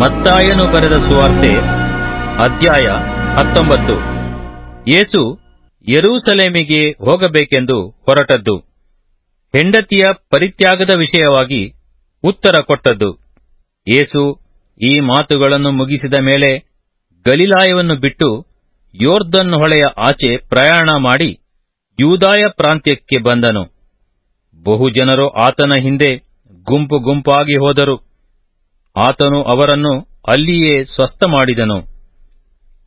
ಮತ್ತಾಯನು ಬರೆದ ಸುವಾರ್ತೆ ಅಧ್ಯಾಯ 19. ಯೇಸು ಯೆರೂಸಲೇಮಿಗೆ ಹೋಗಬೇಕೆಂದು ಹೊರಟದ್ದು. ಹೆಂಡತಿಯ ಪರಿತ್ಯಾಗದ ವಿಷಯವಾಗಿ ಉತ್ತರ ಕೊಟ್ಟದ್ದು. ಯೇಸು ಈ ಮಾತುಗಳನ್ನು ಮುಗಿಸಿದ ಮೇಲೆ ಗಲಿಲಾಯವನ್ನು ಬಿಟ್ಟು ಯೋರ್ದನ್ ಹೊಳೆಯ ಆಚೆ ಪ್ರಯಾಣ ಮಾಡಿ ಯೂದಾಯ ಪ್ರಾಂತ್ಯಕ್ಕೆ ಬಂದನು. ಬಹುಜನರು ಆತನ ಹಿಂದೆ ಗುಂಪು ಗುಂಪಾಗಿ ಹೋದರು. ಆತನು ಅವರನ್ನು ಅಲ್ಲಿಯೇ ಸ್ವಸ್ಥ ಮಾಡಿದನು.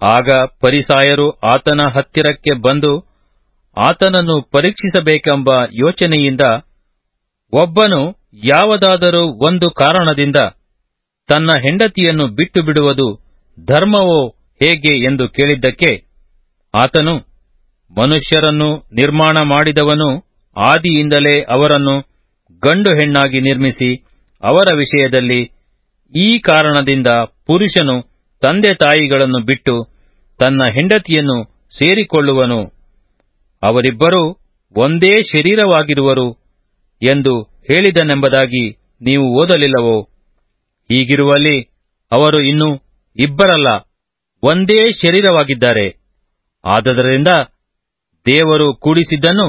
ಆಗ ಫರಿಸಾಯರು ಆತನ ಹತ್ತಿರಕ್ಕೆ ಬಂದು ಆತನನ್ನು ಪರೀಕ್ಷಿಸಬೇಕೆಂಬ ಯೋಚನೆಯಿಂದ, ಒಬ್ಬನು ಯಾವುದಾದರೂ ಒಂದು ಕಾರಣದಿಂದ ತನ್ನ ಹೆಂಡತಿಯನ್ನು ಬಿಟ್ಟು ಬಿಡುವುದು ಧರ್ಮವೋ ಹೇಗೆ ಎಂದು ಕೇಳಿದ್ದಕ್ಕೆ, ಆತನು, ಮನುಷ್ಯರನ್ನು ನಿರ್ಮಾಣ ಮಾಡಿದವನು ಆದಿಯಿಂದಲೇ ಅವರನ್ನು ಗಂಡು ಹೆಣ್ಣಾಗಿ ನಿರ್ಮಿಸಿ ಅವರ ವಿಷಯದಲ್ಲಿ ಈ ಕಾರಣದಿಂದ ಪುರುಷನು ತಂದೆ ತಾಯಿಗಳನ್ನು ಬಿಟ್ಟು ತನ್ನ ಹೆಂಡತಿಯನ್ನು ಸೇರಿಕೊಳ್ಳುವನು, ಅವರಿಬ್ಬರೂ ಒಂದೇ ಶರೀರವಾಗಿರುವರು ಎಂದು ಹೇಳಿದನೆಂಬುದಾಗಿ ನೀವು ಓದಲಿಲ್ಲವೋ? ಹೀಗಿರುವಲ್ಲಿ ಅವರು ಇನ್ನೂ ಇಬ್ಬರಲ್ಲ, ಒಂದೇ ಶರೀರವಾಗಿದ್ದಾರೆ. ಆದದರಿಂದ ದೇವರು ಕೂಡಿಸಿದ್ದನ್ನು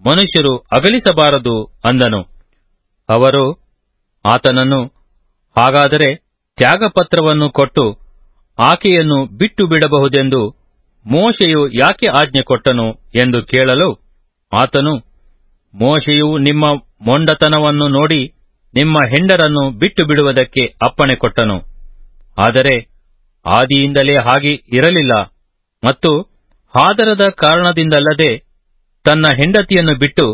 ಮನುಷ್ಯರು ಅಗಲಿಸಬಾರದು ಅಂದನು. ಅವರು ಆತನನ್ನು, ಹಾಗಾದರೆ ತ್ಯಾಗಪತ್ರವನ್ನು ಕೊಟ್ಟು ಆಕೆಯನ್ನು ಬಿಟ್ಟು ಬಿಡಬಹುದೆಂದು ಮೋಶೆಯು ಯಾಕೆ ಆಜ್ಞೆ ಕೊಟ್ಟನು ಎಂದು ಕೇಳಲು, ಆತನು, ಮೋಶೆಯು ನಿಮ್ಮ ಮೊಂಡತನವನ್ನು ನೋಡಿ ನಿಮ್ಮ ಹೆಂಡರನ್ನು ಬಿಟ್ಟು ಬಿಡುವುದಕ್ಕೆ ಅಪ್ಪಣೆ ಕೊಟ್ಟನು. ಆದರೆ ಆದಿಯಿಂದಲೇ ಹಾಗೆ ಇರಲಿಲ್ಲ, ಮತ್ತು ಹಾದರದ ಕಾರಣದಿಂದಲ್ಲದೆ ತನ್ನ ಹೆಂಡತಿಯನ್ನು ಬಿಟ್ಟು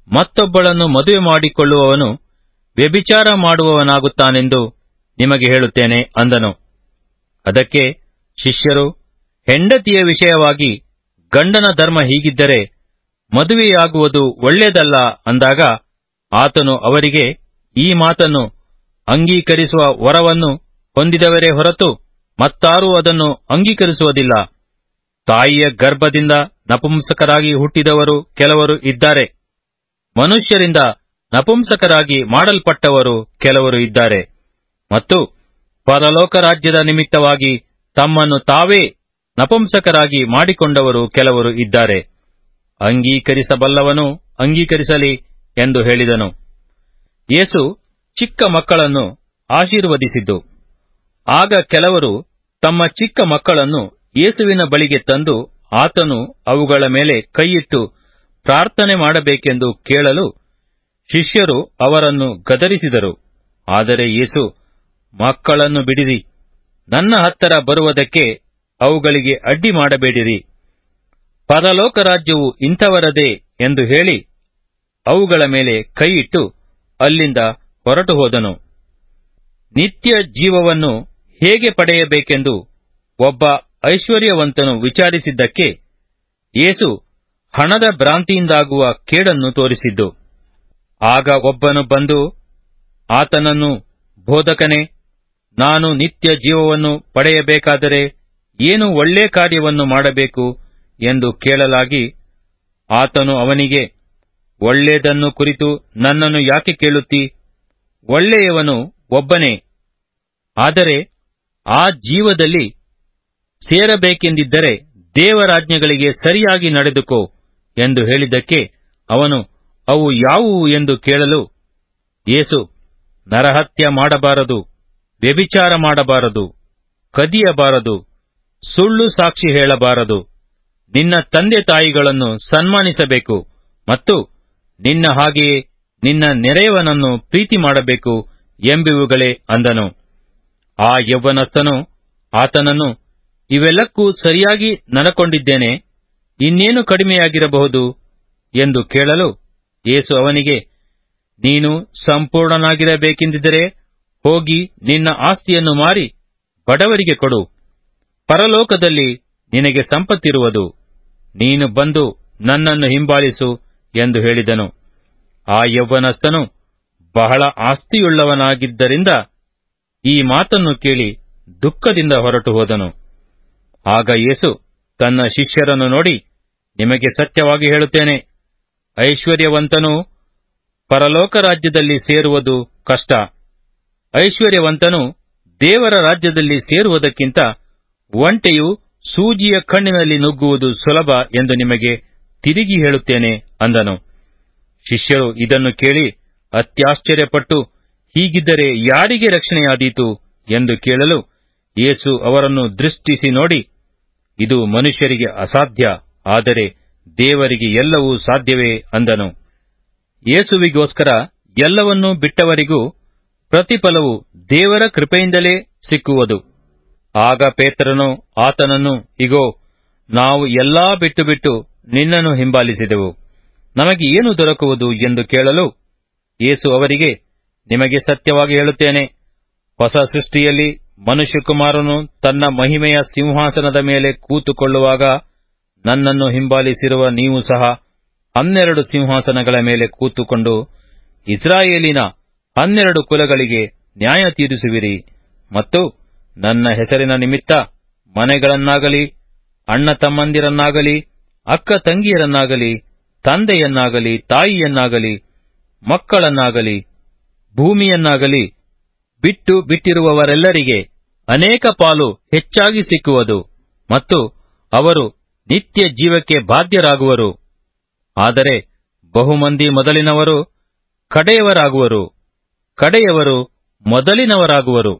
ಮತ್ತೊಬ್ಬಳನ್ನು ಮದುವೆ ಮಾಡಿಕೊಳ್ಳುವವನು ವ್ಯಭಿಚಾರ ಮಾಡುವವನಾಗುತ್ತಾನೆಂದು ನಿಮಗೆ ಹೇಳುತ್ತೇನೆ ಅಂದನು. ಅದಕ್ಕೆ ಶಿಷ್ಯರು, ಹೆಂಡತಿಯ ವಿಷಯವಾಗಿ ಗಂಡನ ಧರ್ಮ ಹೀಗಿದ್ದರೆ ಮದುವೆಯಾಗುವುದು ಒಳ್ಳೆಯದಲ್ಲ ಅಂದಾಗ, ಆತನು ಅವರಿಗೆ, ಈ ಮಾತನ್ನು ಅಂಗೀಕರಿಸುವ ವರವನ್ನು ಹೊಂದಿದವರೇ ಹೊರತು ಮತ್ತಾರೂ ಅದನ್ನು ಅಂಗೀಕರಿಸುವುದಿಲ್ಲ. ತಾಯಿಯ ಗರ್ಭದಿಂದ ನಪುಂಸಕರಾಗಿ ಹುಟ್ಟಿದವರು ಕೆಲವರು ಇದ್ದಾರೆ, ಮನುಷ್ಯರಿಂದ ನಪುಂಸಕರಾಗಿ ಮಾಡಲ್ಪಟ್ಟವರು ಕೆಲವರು ಇದ್ದಾರೆ, ಮತ್ತು ಪರಲೋಕ ರಾಜ್ಯದ ನಿಮಿತ್ತವಾಗಿ ತಮ್ಮನ್ನು ತಾವೇ ನಪುಂಸಕರಾಗಿ ಮಾಡಿಕೊಂಡವರು ಕೆಲವರು ಇದ್ದಾರೆ. ಅಂಗೀಕರಿಸಬಲ್ಲವನು ಅಂಗೀಕರಿಸಲಿ ಎಂದು ಹೇಳಿದನು. ಯೇಸು ಚಿಕ್ಕ ಮಕ್ಕಳನ್ನು ಆಶೀರ್ವದಿಸಿದ್ದು. ಆಗ ಕೆಲವರು ತಮ್ಮ ಚಿಕ್ಕ ಮಕ್ಕಳನ್ನು ಯೇಸುವಿನ ಬಳಿಗೆ ತಂದು ಆತನು ಅವುಗಳ ಮೇಲೆ ಕೈಯಿಟ್ಟು ಪ್ರಾರ್ಥನೆ ಮಾಡಬೇಕೆಂದು ಕೇಳಲು, ಶಿಷ್ಯರು ಅವರನ್ನು ಗದರಿಸಿದರು. ಆದರೆ ಯೇಸು, ಮಕ್ಕಳನ್ನು ಬಿಡಿರಿ, ನನ್ನ ಹತ್ತಿರ ಬರುವುದಕ್ಕೆ ಅವುಗಳಿಗೆ ಅಡ್ಡಿ ಮಾಡಬೇಡಿರಿ, ಪರಲೋಕ ರಾಜ್ಯವು ಇಂಥವರದೇ ಎಂದು ಹೇಳಿ ಅವುಗಳ ಮೇಲೆ ಕೈಯಿಟ್ಟು ಅಲ್ಲಿಂದ ಹೊರಟು ಹೋದನು. ನಿತ್ಯ ಜೀವವನ್ನು ಹೇಗೆ ಪಡೆಯಬೇಕೆಂದು ಒಬ್ಬ ಐಶ್ವರ್ಯವಂತನು ವಿಚಾರಿಸಿದ್ದಕ್ಕೆ ಯೇಸು ಹಣದ ಭ್ರಾಂತಿಯಿಂದಾಗುವ ಕೇಡನ್ನು ತೋರಿಸಿದ್ದು. ಆಗ ಒಬ್ಬನು ಬಂದು ಆತನನ್ನು, ಬೋಧಕನೇ, ನಾನು ನಿತ್ಯ ಜೀವವನ್ನು ಪಡೆಯಬೇಕಾದರೆ ಏನು ಒಳ್ಳೆ ಕಾರ್ಯವನ್ನು ಮಾಡಬೇಕು ಎಂದು ಕೇಳಲಾಗಿ, ಆತನು ಅವನಿಗೆ, ಒಳ್ಳೆಯದನ್ನು ಕುರಿತು ನನ್ನನ್ನು ಯಾಕೆ ಕೇಳುತ್ತೀ? ಒಳ್ಳೆಯವನು ಒಬ್ಬನೇ, ಆದರೆ ಆ ಜೀವದಲ್ಲಿ ಸೇರಬೇಕೆಂದಿದ್ದರೆ ದೇವರಾಜ್ಞೆಗಳಿಗೆ ಸರಿಯಾಗಿ ನಡೆದುಕೋ ಎಂದು ಹೇಳಿದ್ದಕ್ಕೆ ಅವನು, ಅವು ಯಾವುವು ಎಂದು ಕೇಳಲು, ಯೇಸು, ನರಹತ್ಯ ಮಾಡಬಾರದು, ವ್ಯಭಿಚಾರ ಮಾಡಬಾರದು, ಕದಿಯಬಾರದು, ಸುಳ್ಳು ಸಾಕ್ಷಿ ಹೇಳಬಾರದು, ನಿನ್ನ ತಂದೆ ತಾಯಿಗಳನ್ನು ಸನ್ಮಾನಿಸಬೇಕು ಮತ್ತು ನಿನ್ನ ಹಾಗೆಯೇ ನಿನ್ನ ನೆರೆಯವನನ್ನು ಪ್ರೀತಿ ಮಾಡಬೇಕು ಎಂಬಿವುಗಳೇ ಅಂದನು. ಆ ಯೌವನಸ್ಥನು ಆತನನ್ನು, ಇವೆಲ್ಲಕ್ಕೂ ಸರಿಯಾಗಿ ನಡಕೊಂಡಿದ್ದೇನೆ, ಇನ್ನೇನು ಕಡಿಮೆಯಾಗಿರಬಹುದು ಎಂದು ಕೇಳಲು, ಯೇಸು ಅವನಿಗೆ, ನೀನು ಸಂಪೂರ್ಣನಾಗಿರಬೇಕೆಂದಿದ್ದರೆ ಹೋಗಿ ನಿನ್ನ ಆಸ್ತಿಯನ್ನು ಮಾರಿ ಬಡವರಿಗೆ ಕೊಡು, ಪರಲೋಕದಲ್ಲಿ ನಿನಗೆ ಸಂಪತ್ತಿರುವುದು, ನೀನು ಬಂದು ನನ್ನನ್ನು ಹಿಂಬಾಲಿಸು ಎಂದು ಹೇಳಿದನು. ಆ ಯೌವನಸ್ಥನು ಬಹಳ ಆಸ್ತಿಯುಳ್ಳವನಾಗಿದ್ದರಿಂದ ಈ ಮಾತನ್ನು ಕೇಳಿ ದುಃಖದಿಂದ ಹೊರಟು ಹೋದನು. ಆಗ ಯೇಸು ತನ್ನ ಶಿಷ್ಯರನ್ನು ನೋಡಿ, ನಿಮಗೆ ಸತ್ಯವಾಗಿ ಹೇಳುತ್ತೇನೆ, ಐಶ್ವರ್ಯವಂತನು ಪರಲೋಕ ರಾಜ್ಯದಲ್ಲಿ ಸೇರುವುದು ಕಷ್ಟ. ಐಶ್ವರ್ಯವಂತನು ದೇವರ ರಾಜ್ಯದಲ್ಲಿ ಸೇರುವುದಕ್ಕಿಂತ ಒಂಟೆಯು ಸೂಜಿಯ ಕಣ್ಣಿನಲ್ಲಿ ನುಗ್ಗುವುದು ಸುಲಭ ಎಂದು ನಿಮಗೆ ತಿರುಗಿ ಹೇಳುತ್ತೇನೆ ಅಂದನು. ಶಿಷ್ಯರು ಇದನ್ನು ಕೇಳಿ ಅತ್ಯಾಶ್ಚರ್ಯಪಟ್ಟು, ಹೀಗಿದ್ದರೆ ಯಾರಿಗೆ ರಕ್ಷಣೆಯಾದೀತು ಎಂದು ಕೇಳಲು, ಯೇಸು ಅವರನ್ನು ದೃಷ್ಟಿಸಿ ನೋಡಿ, ಇದು ಮನುಷ್ಯರಿಗೆ ಅಸಾಧ್ಯ, ಆದರೆ ದೇವರಿಗೆ ಎಲ್ಲವೂ ಸಾಧ್ಯವೇ ಅಂದನು. ಯೇಸುವಿಗೋಸ್ಕರ ಎಲ್ಲವನ್ನೂ ಬಿಟ್ಟವರಿಗೂ ಪ್ರತಿಫಲವು ದೇವರ ಕೃಪೆಯಿಂದಲೇ ಸಿಕ್ಕುವುದು. ಆಗ ಪೇತ್ರನು ಆತನನ್ನು, ಇಗೋ, ನಾವು ಎಲ್ಲಾ ಬಿಟ್ಟು ನಿನ್ನನ್ನು ಹಿಂಬಾಲಿಸಿದೆವು, ನಮಗೆ ಏನು ದೊರಕುವುದು ಎಂದು ಕೇಳಲು, ಯೇಸು ಅವರಿಗೆ, ನಿಮಗೆ ಸತ್ಯವಾಗಿ ಹೇಳುತ್ತೇನೆ, ಹೊಸ ಸೃಷ್ಟಿಯಲ್ಲಿ ಮನುಷ್ಯಕುಮಾರನು ತನ್ನ ಮಹಿಮೆಯ ಸಿಂಹಾಸನದ ಮೇಲೆ ಕೂತುಕೊಳ್ಳುವಾಗ ನನ್ನನ್ನು ಹಿಂಬಾಲಿಸಿರುವ ನೀವು ಸಹ 12 ಸಿಂಹಾಸನಗಳ ಮೇಲೆ ಕೂತುಕೊಂಡು ಇಸ್ರಾಯೇಲಿನ 12 ಕುಲಗಳಿಗೆ ನ್ಯಾಯ ತೀರಿಸುವಿರಿ ಮತ್ತು ನನ್ನ ಹೆಸರಿನ ನಿಮಿತ್ತ ಮನೆಗಳನ್ನಾಗಲಿ, ಅಣ್ಣ ತಮ್ಮಂದಿರನ್ನಾಗಲಿ, ಅಕ್ಕ ತಂಗಿಯರನ್ನಾಗಲಿ, ತಂದೆಯನ್ನಾಗಲಿ, ತಾಯಿಯನ್ನಾಗಲಿ, ಮಕ್ಕಳನ್ನಾಗಲಿ, ಭೂಮಿಯನ್ನಾಗಲಿ ಬಿಟ್ಟಿರುವವರೆಲ್ಲರಿಗೆ ಅನೇಕ ಪಾಲು ಹೆಚ್ಚಾಗಿ ಸಿಕ್ಕುವುದು ಮತ್ತು ಅವರು ನಿತ್ಯ ಜೀವಕ್ಕೆ ಬಾಧ್ಯರಾಗುವರು. ಆದರೆ ಬಹುಮಂದಿ ಮೊದಲಿನವರು ಕಡೆಯವರಾಗುವರು, ಕಡೆಯವರು ಮೊದಲಿನವರಾಗುವರು.